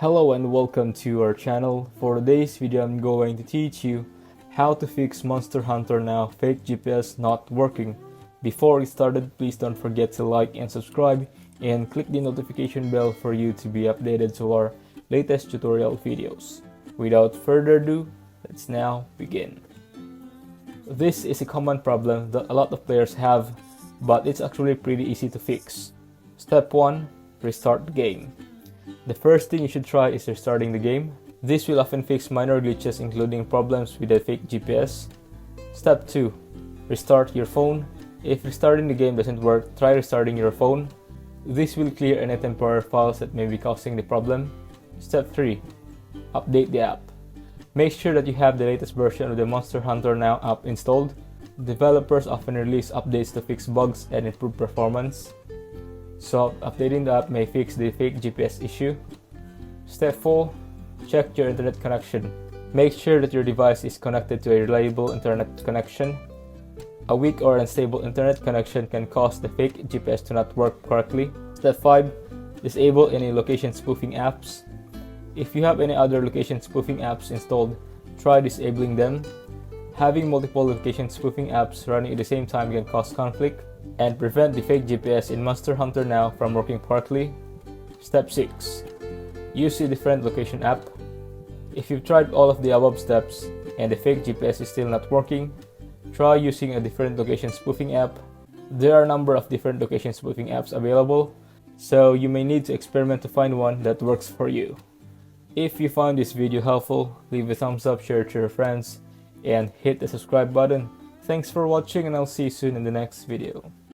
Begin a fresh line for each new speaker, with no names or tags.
Hello and welcome to our channel. For today's video, I'm going to teach you how to fix Monster Hunter Now fake GPS not working. Before we started, please don't forget to like and subscribe and click the notification bell for you to be updated to our latest tutorial videos. Without further ado, let's now begin. This is a common problem that a lot of players have, but it's actually pretty easy to fix. Step 1. Restart the game. The first thing you should try is restarting the game. This will often fix minor glitches including problems with the fake GPS. Step 2. Restart your phone. If restarting the game doesn't work, try restarting your phone. This will clear any temporary files that may be causing the problem. Step 3. Update the app. Make sure that you have the latest version of the Monster Hunter Now app installed. Developers often release updates to fix bugs and improve performance, so updating the app may fix the fake GPS issue. Step 4. Check your internet connection. Make sure that your device is connected to a reliable internet connection. A weak or unstable internet connection can cause the fake GPS to not work correctly. Step 5. Disable any location spoofing apps. If you have any other location spoofing apps installed, try disabling them. Having multiple location spoofing apps running at the same time can cause conflict and prevent the fake GPS in Monster Hunter Now from working correctly. Step 6. Use a different location app. If you've tried all of the above steps and the fake GPS is still not working, try using a different location spoofing app. There are a number of different location spoofing apps available, so you may need to experiment to find one that works for you. If you found this video helpful, leave a thumbs up, share it to your friends, and hit the subscribe button. Thanks for watching, and I'll see you soon in the next video.